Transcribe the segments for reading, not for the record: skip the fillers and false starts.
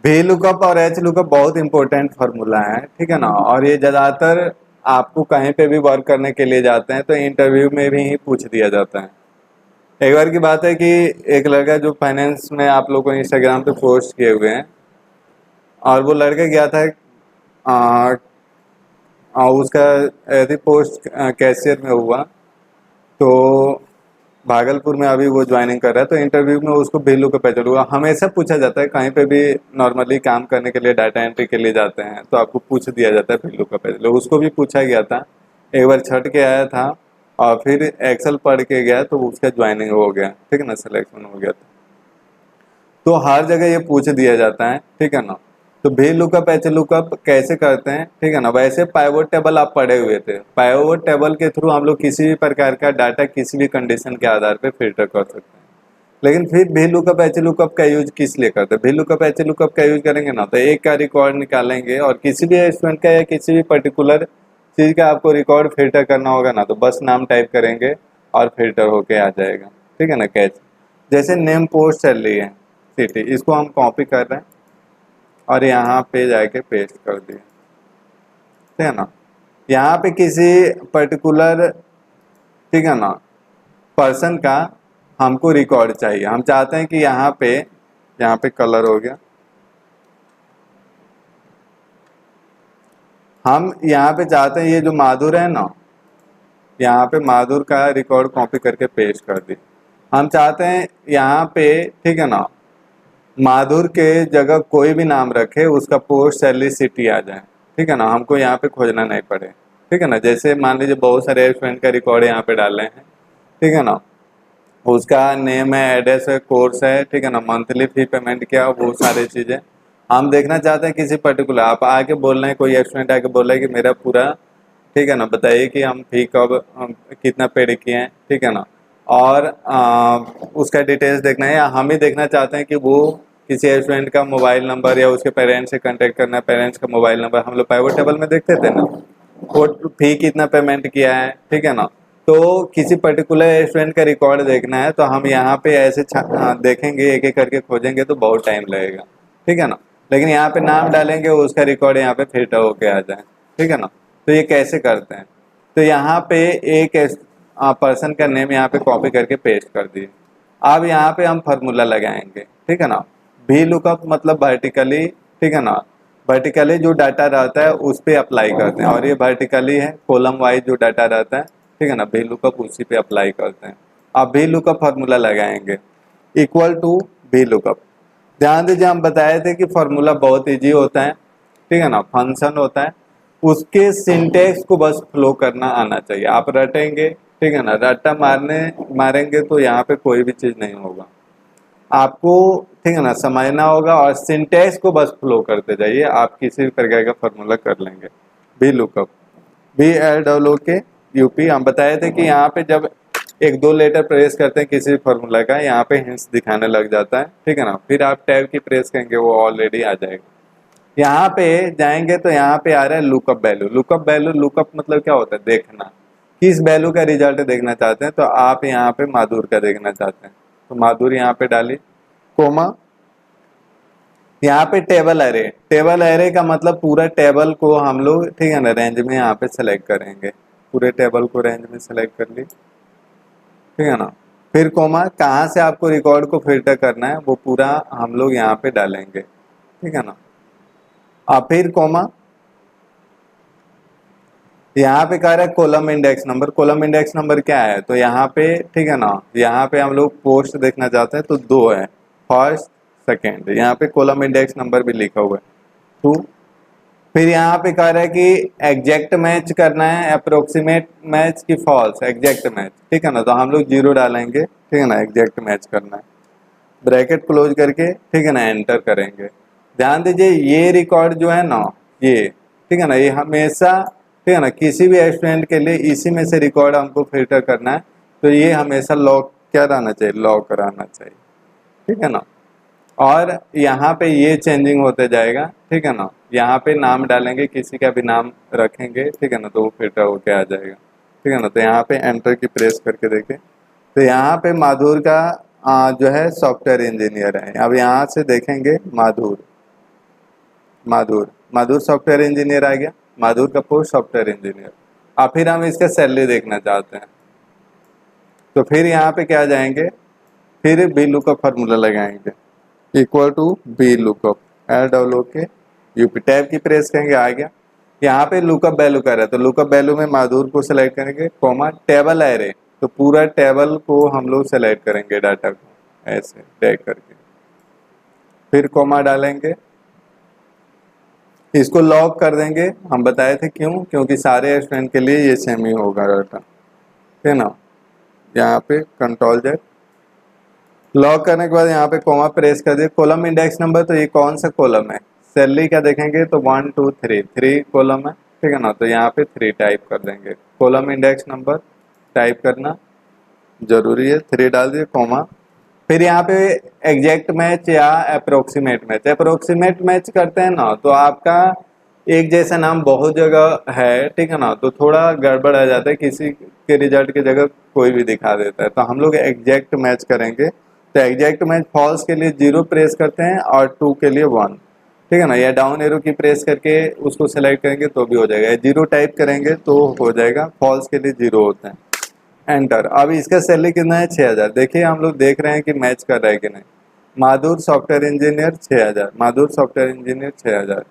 V lookup और H lookup बहुत important formula है, ठीक है ना। और ये ज़्यादातर आपको कहीं पे भी वर्क करने के लिए जाते हैं तो इंटरव्यू में भी पूछ दिया जाता है। एक बार की बात है कि एक लड़का जो फाइनेंस में आप लोग को इंस्टाग्राम पे पोस्ट किए हुए हैं, और वो लड़का गया था उसका यदि पोस्ट कैशियर में हुआ, तो भागलपुर में अभी वो ज्वाइनिंग कर रहा है। तो इंटरव्यू में उसको वैल्यू का पहचान हुआ। हमेशा पूछा जाता है, कहीं पे भी नॉर्मली काम करने के लिए डाटा एंट्री के लिए जाते हैं तो आपको पूछ दिया जाता है वैल्यू का पहचान। उसको भी पूछा गया था, एक बार छट के आया था और फिर एक्सेल पढ़ के गया तो उसका ज्वाइनिंग हो गया, ठीक है ना, सिलेक्शन हो गया था। तो हर जगह ये पूछ दिया जाता है, ठीक है ना। तो वी लुकअप एच लुकअप कैसे करते हैं, ठीक है ना। वैसे पाइवोट टेबल आप पढ़े हुए थे, पाइवोट टेबल के थ्रू हम लोग किसी भी प्रकार का डाटा किसी भी कंडीशन के आधार पर फिल्टर कर सकते हैं। लेकिन फिर वी लुकअप एच लुकअप का यूज किस लिए करते हैं? वी लुकअप एच लुकअप का यूज करेंगे ना तो एक का रिकॉर्ड निकालेंगे, और किसी भी स्टूडेंट का या किसी भी पर्टिकुलर चीज का आपको रिकॉर्ड फिल्टर करना होगा ना, तो बस नाम टाइप करेंगे और फिल्टर होके आ जाएगा, ठीक है ना। कैच जैसे नेम पोस्ट चल रही है सिटी, इसको हम कॉपी कर रहे हैं और यहाँ पे जाके पेस्ट कर दिए, ठीक है ना। यहाँ पे किसी पर्टिकुलर, ठीक है ना, पर्सन का हमको रिकॉर्ड चाहिए। हम चाहते हैं कि यहाँ पे कलर हो गया, हम यहाँ पे चाहते हैं ये जो माधुर है ना, यहाँ पे माधुर का रिकॉर्ड कॉपी करके पेस्ट कर दी। हम चाहते हैं यहाँ पे, ठीक है ना, माधुर के जगह कोई भी नाम रखे, उसका पोस्ट सैलरी सिटी आ जाए, ठीक है ना, हमको यहाँ पे खोजना नहीं पड़े, ठीक है ना। जैसे मान लीजिए बहुत सारे स्टूडेंट का रिकॉर्ड यहाँ पे डाले हैं, ठीक है ना, उसका नेम है, एड्रेस है, कोर्स है, ठीक है ना, मंथली फी पेमेंट क्या, वो सारी चीज़ें हम देखना चाहते हैं। किसी पर्टिकुलर आप आके बोल रहे हैं, कोई स्टूडेंट आके बोल रहा है कि मेरा पूरा, ठीक है ना, बताइए कि हम फी कब कितना पेड किए हैं, ठीक है ना। और उसका डिटेल्स देखना है, या हम ही देखना चाहते हैं कि वो किसी स्टूडेंट का मोबाइल नंबर या उसके पेरेंट्स से कांटेक्ट करना है, पेरेंट्स का मोबाइल नंबर हम लोग पाइवोट टेबल में देखते थे ना, वो फी कितना पेमेंट किया है, ठीक है ना। तो किसी पर्टिकुलर स्टूडेंट का रिकॉर्ड देखना है तो हम यहाँ पे ऐसे देखेंगे, एक एक करके खोजेंगे तो बहुत टाइम लगेगा, ठीक है ना। लेकिन यहाँ पे नाम डालेंगे, उसका रिकॉर्ड यहाँ पे फिल्टर होके आ जाए, ठीक है ना। तो ये कैसे करते हैं? तो यहाँ पे एक पर्सन का नेम यहाँ पे कॉपी करके पेस्ट कर दिए। अब यहाँ पे हम फार्मूला लगाएंगे, ठीक है ना। वी लुकअप मतलब वर्टिकली, ठीक है ना, वर्टिकली जो डाटा रहता है उस पर अप्लाई करते हैं, और ये वर्टिकली है, कॉलम वाइज जो डाटा रहता है, ठीक है ना, वी लुकअप उसी पे अप्लाई करते हैं। अब वी लुकअप फार्मूला लगाएंगे, इक्वल टू वी लुकअप। ध्यान दीजिए, हम बताए थे कि फार्मूला बहुत इजी होता है, ठीक है ना, फंक्शन होता है, उसके सिंटेक्स को बस फ्लो करना आना चाहिए। आप रटेंगे, ठीक है ना, रट्टा मारेंगे तो यहाँ पे कोई भी चीज नहीं होगा आपको, ठीक है ना, समझना होगा और सिंटेक्स को बस फ्लो करते जाइए, आप किसी भी प्रकार का फार्मूला कर लेंगे। वी लुकअप, VLOOK UP, हम बताए थे कि यहाँ पे जब एक दो लेटर प्रेस करते हैं किसी फार्मूला का, यहाँ पे हिंट्स दिखाने लग जाता है, ठीक है ना। फिर आप टैब की प्रेस करेंगे, वो ऑलरेडी आ जाएगा। यहाँ पे जाएंगे तो यहाँ पे आ रहा है lookup value. Lookup value, lookup मतलब क्या होता है? देखना, किस वैल्यू का रिजल्ट देखना चाहते हैं। तो आप यहाँ पे माधुर का देखना चाहते हैं तो माधुर यहाँ पे डाली, कोमा, यहाँ पे टेबल एरे। टेबल एरे का मतलब पूरा टेबल को हम लोग, ठीक है ना, रेंज में यहाँ पे सेलेक्ट करेंगे, पूरे टेबल को रेंज में सेलेक्ट कर ली, ठीक है ना। फिर कोमा, कहाँ से आपको रिकॉर्ड को फिल्टर करना है वो पूरा हम लोग यहाँ पे डालेंगे, ठीक है ना। अब फिर कोमा, यहाँ पे कह रहा है column index number. Column index number क्या है? तो यहाँ पे, ठीक है ना, यहाँ पे हम लोग पोस्ट देखना चाहते हैं तो दो है, फर्स्ट सेकेंड, यहाँ पे कॉलम इंडेक्स नंबर भी लिखा हुआ है 2। फिर यहाँ पे कह रहा है कि एग्जैक्ट मैच करना है, अप्रोक्सीमेट मैच की फॉल्स, एग्जैक्ट मैच, ठीक है ना। तो हम लोग 0 डालेंगे, ठीक है ना, एग्जैक्ट मैच करना है, ब्रैकेट क्लोज करके, ठीक है ना, एंटर करेंगे। ध्यान दीजिए, ये रिकॉर्ड जो है ना, ये, ठीक है ना, ये हमेशा, ठीक है ना, किसी भी स्टूडेंट के लिए इसी में से रिकॉर्ड हमको फिल्टर करना है, तो ये हमेशा लॉक क्या रहना चाहिए? लॉक कराना चाहिए, ठीक है ना। और यहाँ पे ये चेंजिंग होते जाएगा, ठीक है ना। यहाँ पे नाम डालेंगे, किसी का भी नाम रखेंगे, ठीक है ना, तो वो फिल्टर होके आ जाएगा, ठीक है ना। तो यहाँ पे एंटर की प्रेस करके देखें तो यहाँ पे माधुर का जो है सॉफ्टवेयर इंजीनियर है। अब यहाँ से देखेंगे माधुर, माधुर, माधुर सॉफ्टवेयर इंजीनियर आ गया, माधुर कपूर सॉफ्टवेयर इंजीनियर। अब फिर हम इसका सैलरी देखना चाहते हैं, तो फिर यहाँ पे क्या जाएंगे, फिर बी लुकअप फार्मूला लगाएंगे, equal to V lookup LOOK U P, tab की प्रेस करेंगे, आ गया। यहाँ पे लुकअप वैल्यू कर रहा है, तो लुकअप वैल्यू में माधुर को सिलेक्ट करेंगे, कॉमा टेबल एरे, तो पूरा टेबल को हम लोग सेलेक्ट करेंगे, डाटा को ऐसे ड्रैग करके, फिर कॉमा डालेंगे, इसको लॉक कर देंगे। हम बताए थे क्यों, क्योंकि सारे स्टूडेंट के लिए ये सेम ही होगा डाटा, ठीक है ना। यहाँ पे कंट्रोल जेड लॉक करने के बाद यहाँ पे कॉमा प्रेस कर दिए, कॉलम इंडेक्स नंबर, तो ये कौन सा कॉलम है, सैलरी का देखेंगे तो 1 2 3 3 कॉलम है, ठीक है ना, तो यहाँ पे 3 टाइप कर देंगे, कॉलम इंडेक्स नंबर टाइप करना जरूरी है, 3 डाल दिए कॉमा। फिर यहाँ पे एग्जैक्ट मैच या अप्रोक्सीमेट मैच, अप्रोक्सीमेट मैच करते हैं ना तो आपका एक जैसा नाम बहुत जगह है, ठीक है ना, तो थोड़ा गड़बड़ आ जाता है, किसी के रिजल्ट की जगह कोई भी दिखा देता है, तो हम लोग एग्जैक्ट मैच करेंगे। तो एग्जैक्ट मैच फॉल्स के लिए 0 प्रेस करते हैं और 2 के लिए 1, ठीक है ना, या डाउन एरो की प्रेस करके उसको सेलेक्ट करेंगे तो भी हो जाएगा, 0 टाइप करेंगे तो हो जाएगा, फॉल्स के लिए 0 होते हैं, एंटर। अब इसका सैलरी कितना है, 6000। देखिए हम लोग देख रहे हैं कि मैच कर रहा है कि नहीं, माधुर सॉफ्टवेयर इंजीनियर 6000, माधुर सॉफ्टवेयर इंजीनियर 6000।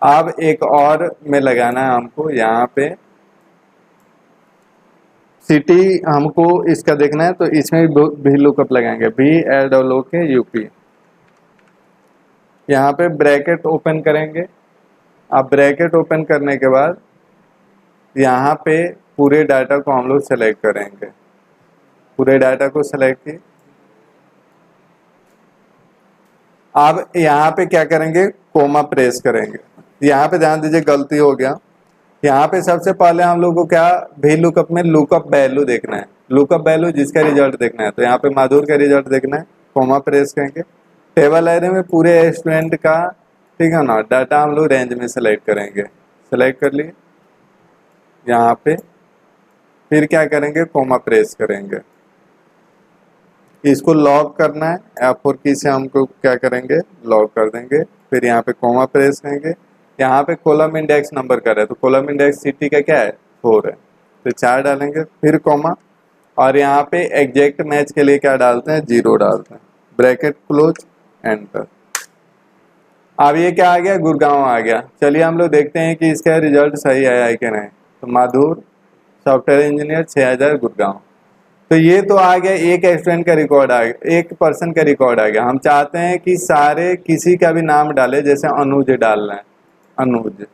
अब एक और में लगाना है हमको, यहाँ पे सिटी हमको इसका देखना है, तो इसमें भी लुकअप लगाएंगे, BLOOK यूपी, यहाँ पे ब्रैकेट ओपन करेंगे। अब ब्रैकेट ओपन करने के बाद यहाँ पे पूरे डाटा को हम लोग सेलेक्ट करेंगे, पूरे डाटा को सेलेक्ट किए। अब यहाँ पे क्या करेंगे, कोमा प्रेस करेंगे, यहाँ पे ध्यान दीजिए गलती हो गया, यहाँ पे सबसे पहले हम लोग को क्या भी लुकअप में लुकअप वैल्यू देखना है, लुकअप वैल्यू जिसका रिजल्ट देखना है, तो यहाँ पे माधुर का रिजल्ट देखना है, कोमा प्रेस करेंगे, टेबल एरे में पूरे स्टूडेंट का, ठीक है ना, डाटा हम लोग रेंज में सेलेक्ट करेंगे, सेलेक्ट कर लिए यहाँ पे, फिर क्या करेंगे, कोमा प्रेस करेंगे, इसको लॉक करना है, F4 की से हमको क्या करेंगे, लॉक कर देंगे, फिर यहाँ पे कोमा प्रेस करेंगे, यहाँ पे कॉलम इंडेक्स नंबर का है, तो कॉलम इंडेक्स सिटी का क्या है, 4 है, तो 4 डालेंगे, फिर कोमा, और यहाँ पे एग्जैक्ट मैच के लिए क्या डालते हैं, 0 डालते हैं, ब्रैकेट क्लोज, एंटर। अब ये क्या आ गया, गुड़गांव आ गया। चलिए हम लोग देखते हैं कि इसका रिजल्ट सही आया है कि नहीं, तो माधुर सॉफ्टवेयर इंजीनियर 6000 गुड़गांव, तो ये तो आ गया, एक स्टूडेंट का रिकॉर्ड आ गया, एक पर्सन का रिकॉर्ड आ गया। हम चाहते हैं कि सारे किसी का भी नाम डाले, जैसे अनुज डालना है, अनुज,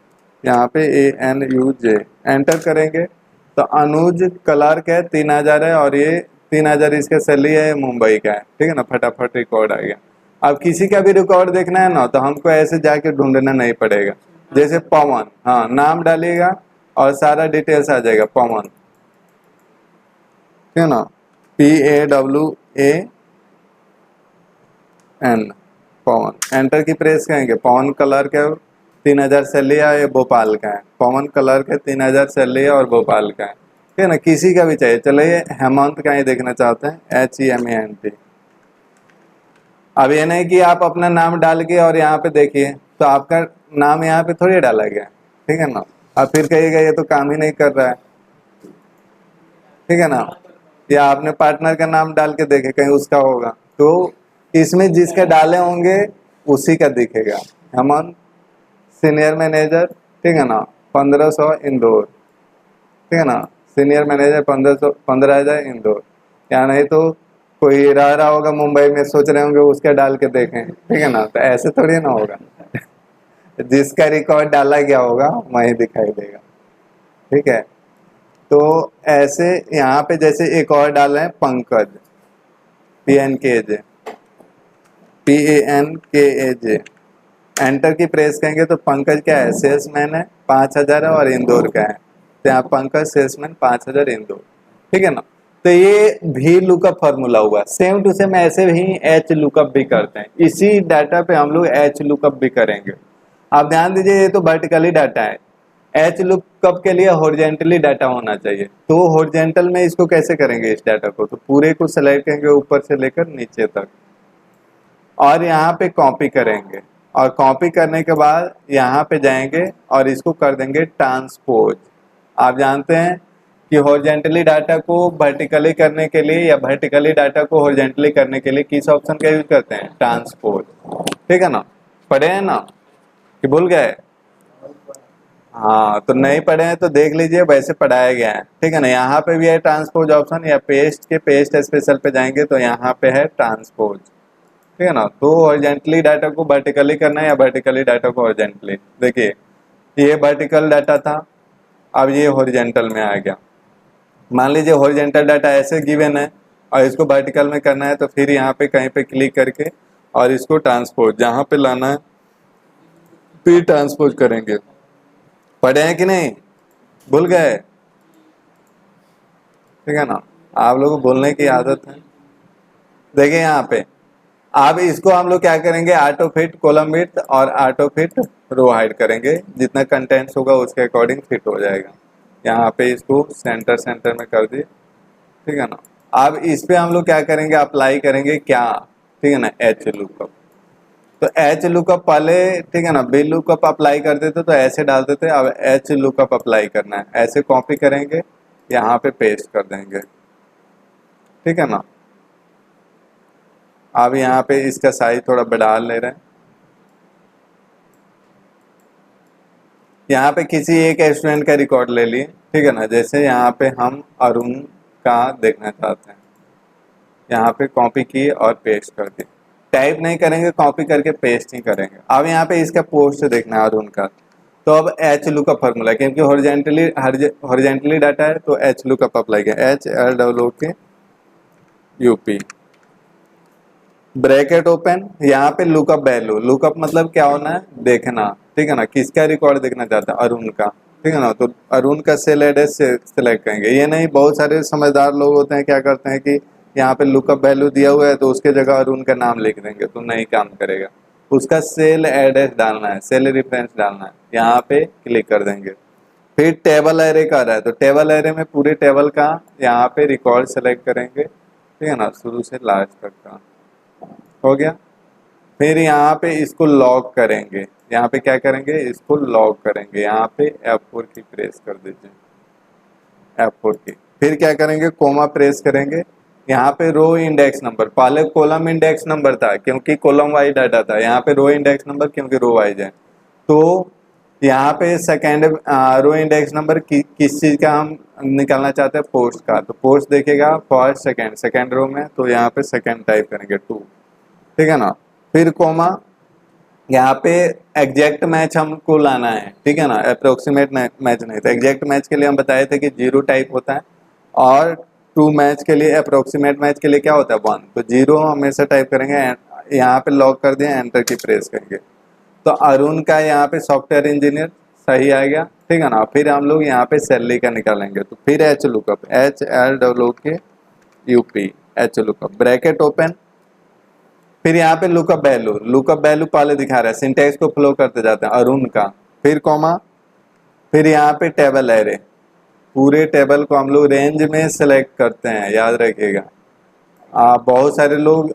यहाँ पे ANUJ, एंटर करेंगे, तो अनुज कलर का 3000 है, और ये 3000 इसका सैलरी है, मुंबई का है, ठीक है ना, फटाफट रिकॉर्ड आ गया। अब किसी का भी रिकॉर्ड देखना है ना, तो हमको ऐसे जाके ढूंढना नहीं पड़ेगा, जैसे पवन, हाँ नाम डालिएगा और सारा डिटेल्स आ जाएगा, पवन, ठीक है ना, PAWAN, पवन, एंटर की प्रेस करेंगे, पवन कलर का 3000 सैलरी है, ये भोपाल का है, पवन कलर का 3000 सैलरी है और भोपाल का है, ठीक है ना, किसी का भी चाहिए। चलिए हेमंत का ही देखना चाहते हैं, HEMANT। अब ये नहीं कि आप अपना नाम डाल के और यहाँ पे देखिए तो आपका नाम यहाँ पे थोड़ी डाला गया, ठीक है ना, अब फिर कहिएगा ये तो काम ही नहीं कर रहा है, ठीक है ना, या आपने पार्टनर का नाम डाल के देखे कहीं उसका होगा, तो इसमें जिसका डाले होंगे उसी का दिखेगा। हेमंत सीनियर मैनेजर, ठीक है ना, 1500 इंदौर, ठीक है ना, सीनियर मैनेजर 15,000 इंदौर, या नहीं तो कोई रह रहा होगा मुंबई में, सोच रहे होंगे उसका डाल के देखें, ठीक है ना, तो ऐसे थोड़ी ना होगा जिसका रिकॉर्ड डाला गया होगा वही दिखाई देगा, ठीक है। तो ऐसे यहाँ पे जैसे एक और डाले हैं पंकज, PNKJ, एंटर की प्रेस करेंगे, तो पंकज क्या है, सेल्समैन है, 5000 है, और इंदौर का है, तो यहाँ पंकज सेल्समैन 5000 इंदौर, ठीक है ना। तो ये भी लुकअप फार्मूला हुआ, सेम टू सेम ऐसे ही H लुकअप भी करते हैं, इसी डाटा पे हम लोग H लुकअप भी करेंगे। आप ध्यान दीजिए ये तो वर्टिकली डाटा है, H लुकअप के लिए हॉरिजॉन्टली डाटा होना चाहिए, तो हॉरिजॉन्टल में इसको कैसे करेंगे इस डाटा को, तो पूरे को सेलेक्ट करेंगे ऊपर से लेकर नीचे तक, और यहाँ पे कॉपी करेंगे, और कॉपी करने के बाद यहाँ पे जाएंगे और इसको कर देंगे ट्रांसपोज। आप जानते हैं कि हॉरिजॉन्टली डाटा को वर्टिकली करने के लिए या वर्टिकली डाटा को हॉरिजॉन्टली करने के लिए किस ऑप्शन का यूज करते हैं? ट्रांसपोज। ठीक है ना, पढ़े हैं ना कि भूल गए? हाँ, तो नहीं पढ़े हैं तो देख लीजिए, वैसे पढ़ाया गया है। ठीक है ना, यहाँ पे भी है ट्रांसपोज ऑप्शन, या पेस्ट के पेस्ट स्पेशल पे जाएंगे तो यहाँ पे है ट्रांसपोज। ठीक है ना, तो हॉरिजॉन्टली डाटा को वर्टिकली करना है या वर्टिकली डाटा को हॉरिजॉन्टली। देखिए ये वर्टिकल डाटा था, अब ये हॉरिजॉन्टल में आ गया। मान लीजिए हॉरिजॉन्टल डाटा ऐसे गिवन है और इसको वर्टिकल में करना है, तो फिर यहाँ पे कहीं पे क्लिक करके और इसको ट्रांसपोज जहाँ पे लाना है फिर ट्रांसपोज करेंगे। पढ़े हैं कि नहीं? भूल गए? ठीक है ना, आप लोगों को बोलने की आदत है। देखिए यहाँ पे अब इसको हम लोग क्या करेंगे, ऑटो फिट कॉलम विड्थ और ऑटो फिट रो हाइट करेंगे, जितना कंटेंट्स होगा उसके अकॉर्डिंग फिट हो जाएगा। यहाँ पे इसको सेंटर सेंटर में कर दिए। ठीक है ना, अब इस पे हम लोग क्या करेंगे, अप्लाई करेंगे क्या? ठीक है ना, एच लुकअप। तो एच लुकअप पहले, ठीक है ना, बी लुकअप अप्लाई करते थे तो ऐसे डालते थे, अब एच लुकअप अप्लाई करना है। ऐसे कॉपी करेंगे, यहाँ पे पेस्ट कर देंगे। ठीक है ना, अब यहाँ पे इसका साइज थोड़ा बढ़ा ले रहे हैं। यहाँ पे किसी एक स्टूडेंट का रिकॉर्ड ले लिए। ठीक है ना, जैसे यहाँ पे हम अरुण का देखना चाहते हैं, यहाँ पे कॉपी किए और पेस्ट कर दिए। टाइप नहीं करेंगे, कॉपी करके पेस्ट ही करेंगे। अब यहाँ पे इसका पोस्ट देखना है अरुण का, तो अब एच लुकअप फॉर्मूला, क्योंकि हॉरिजॉन्टली डाटा है तो एच लुकअप अप्लाई किया, H L W K UP bracket open. यहाँ पे लुकअप वैल्यू, लुकअप मतलब क्या होना है, देखना। ठीक है ना, किसका रिकॉर्ड देखना चाहते हैं? अरुण का। ठीक है ना, तो अरुण का सेल एड्रेस से सिलेक्ट करेंगे। ये नहीं, बहुत सारे समझदार लोग होते हैं क्या करते हैं कि यहाँ पे लुकअप वैल्यू दिया हुआ है तो उसके जगह अरुण का नाम लिख देंगे, तो नहीं काम करेगा। उसका सेल एड्रेस डालना है, सेल रेफरेंस डालना है, यहाँ पे क्लिक कर देंगे। फिर टेबल एरे का रहा है तो टेबल एरे में पूरे टेबल का यहाँ पे रिकॉर्ड सेलेक्ट करेंगे। ठीक है ना, शुरू से लास्ट तक का हो गया। फिर यहाँ पे इसको लॉक करेंगे, यहाँ पे क्या करेंगे, इसको लॉक करेंगे। यहाँ पे F4 की प्रेस कर दीजिए, F4 की। फिर क्या करेंगे, कोमा प्रेस करेंगे। यहाँ पे रो इंडेक्स नंबर, पहले कॉलम इंडेक्स नंबर था क्योंकि कॉलम वाइज डाटा था, यहाँ पे रो इंडेक्स नंबर क्योंकि रो वाइज है। तो यहाँ पे सेकेंड रो इंडेक्स नंबर किस चीज का हम निकालना चाहते हैं, पोस्ट का। तो पोस्ट देखेगा फर्स्ट सेकेंड, सेकेंड रो में, तो यहाँ पे सेकेंड टाइप करेंगे 2। ठीक है ना, फिर कोमा, यहाँ पे एग्जैक्ट मैच हमको लाना है। ठीक है ना, अप्रोक्सीमेट मैच नहीं। तो एग्जैक्ट मैच के लिए हम बताए थे कि 0 टाइप होता है, और 2 मैच के लिए, अप्रोक्सीमेट मैच के लिए क्या होता है 1। तो 0 हमेशा टाइप करेंगे, यहाँ पे लॉक कर दिया, एंटर की प्रेस करेंगे। तो अरुण का यहाँ पे सॉफ्टवेयर इंजीनियर सही आ गया। ठीक है ना, फिर हम लोग यहाँ पे सैलरी का निकालेंगे, तो फिर H lookup, H L W K UP, H lookup bracket open. फिर यहाँ पे लुकअप वैल्यू, लुकअप वैल्यू पहले दिखा रहा है, सिंटेक्स को फ्लो करते जाते हैं, अरुण का। फिर कॉमा, फिर यहाँ पे टेबल एरे, पूरे टेबल को हम लोग रेंज में सेलेक्ट करते हैं, याद रखिएगा। बहुत सारे लोग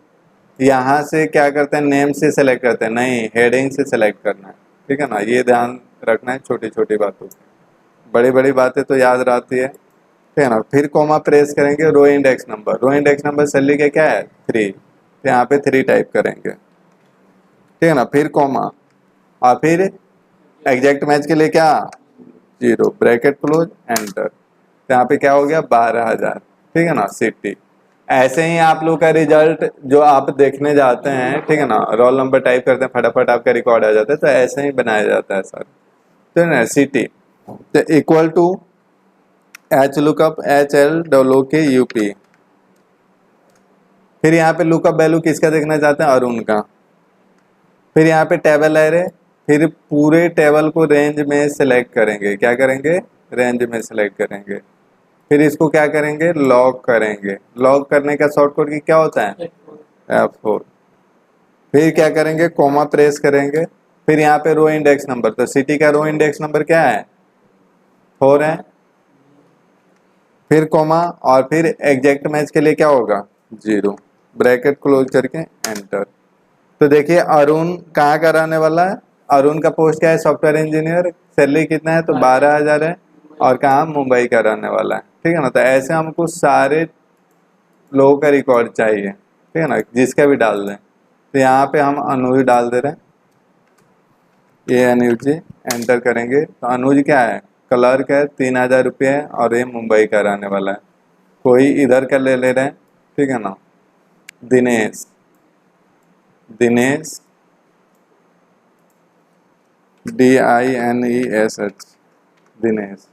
यहाँ से क्या करते हैं, नेम से सेलेक्ट करते हैं, नहीं, हेडिंग से सेलेक्ट करना है। ठीक है ना, ये ध्यान रखना है छोटी छोटी बातों की, बड़ी बड़ी बातें तो याद रहती है। ठीक है ना, फिर कोमा प्रेस करेंगे, row index number, row index number salary का क्या है 3, तो यहाँ पे 3 टाइप करेंगे। ठीक है ना, फिर कोमा, और फिर एग्जैक्ट मैच के लिए क्या 0, ब्रैकेट क्लोज, एंटर। तो यहाँ पे क्या हो गया 12,000। ठीक है ना, सिटी। ऐसे ही आप लोग का रिजल्ट जो आप देखने जाते हैं, ठीक है ना, रोल नंबर टाइप करते हैं, फटाफट आपका रिकॉर्ड आ जाता है, तो ऐसे ही बनाया जाता है सर। तो ना सिटी, तो equal to H lookup, H L W K U P. फिर यहाँ पे लुकअप वैल्यू किसका देखना चाहते हैं, अरुण का। फिर यहाँ पे टेबल एरे, फिर पूरे टेबल को रेंज में सिलेक्ट करेंगे, क्या करेंगे, रेंज में सिलेक्ट करेंगे। फिर इसको क्या करेंगे, लॉक करेंगे। लॉक करने का शॉर्टकट की क्या होता है, F4। फिर क्या करेंगे, कोमा प्रेस करेंगे। फिर यहाँ पे रो इंडेक्स नंबर, तो सिटी का रो इंडेक्स नंबर क्या है 4 है। फिर कोमा, और फिर एग्जैक्ट मैच के लिए क्या होगा 0, ब्रैकेट क्लोज करके एंटर। तो देखिए अरुण कहाँ का रहने वाला है, अरुण का पोस्ट क्या है, सॉफ्टवेयर इंजीनियर, सैलरी कितना है तो 12,000 है, और कहाँ, मुंबई का रहने वाला है। ठीक है ना, तो ऐसे हमको सारे लोगों का रिकॉर्ड चाहिए। ठीक है ना, जिसका भी डाल दें। तो यहाँ पे हम अनुज डाल दे रहे हैं, ये अनुज जी एंटर करेंगे। तो अनुज क्या है, क्लर्क है, 3,000 रुपये है, और ये मुंबई का रहने वाला है। कोई इधर का ले रहे हैं। ठीक है ना, दिनेश, दिनेश DINESH, दिनेश,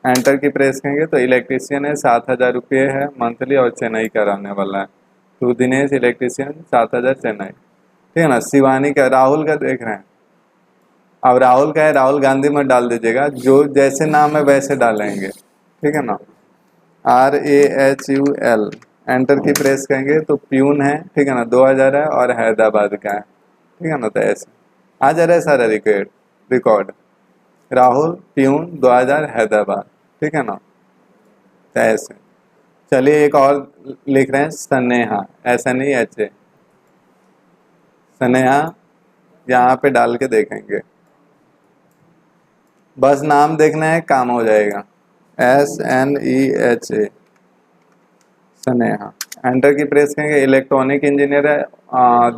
एंटर की प्रेस करेंगे तो इलेक्ट्रीशियन है, 7,000 रुपये है मंथली, और चेन्नई का रहने वाला है। तो दिनेश इलेक्ट्रीशियन 7,000 चेन्नई। ठीक है ना, शिवानी का, राहुल का देख रहे हैं। अब राहुल का है, राहुल गांधी मत डाल दीजिएगा, जो जैसे नाम है वैसे डालेंगे। ठीक है ना, RAHUL, एंटर की प्रेस करेंगे तो प्यून है। ठीक है ना, 2,000 है, और हैदराबाद का है। ठीक है ना, तो ऐसे आ जा रहा है सारा रिकॉर्ड। राहुल प्यून 2,000 हैदराबाद। ठीक है ना, तो ऐसे। चलिए एक और लिख रहे हैं, स्नेहा, SNEHA, स्नेहा, यहाँ पे डाल के देखेंगे, बस नाम देखना है, काम हो जाएगा। SNEHA, स्नेहा, एंटर की प्रेस करेंगे। इलेक्ट्रॉनिक इंजीनियर है,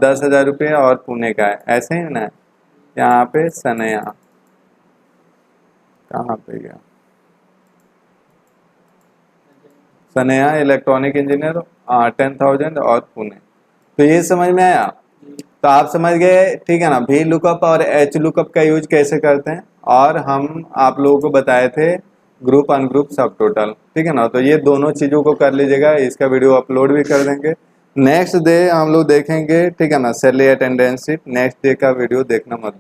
10,000 रुपये, और पुणे का है, ऐसे ही ना। यहाँ पे स्नेहा, कहाँ पे गया, स्नेहा इलेक्ट्रॉनिक इंजीनियर, 10,000, और पुणे। तो ये समझ में आया। तो आप समझ गए। ठीक है ना, वी लुकअप और एच लुकअप का यूज कैसे करते हैं, और हम आप लोगों को बताए थे ग्रुप अनग्रुप सब टोटल। ठीक है ना, तो ये दोनों चीज़ों को कर लीजिएगा, इसका वीडियो अपलोड भी कर देंगे। नेक्स्ट डे हम लोग देखेंगे। ठीक है ना, salary attendance sheet, next day का वीडियो देखना मत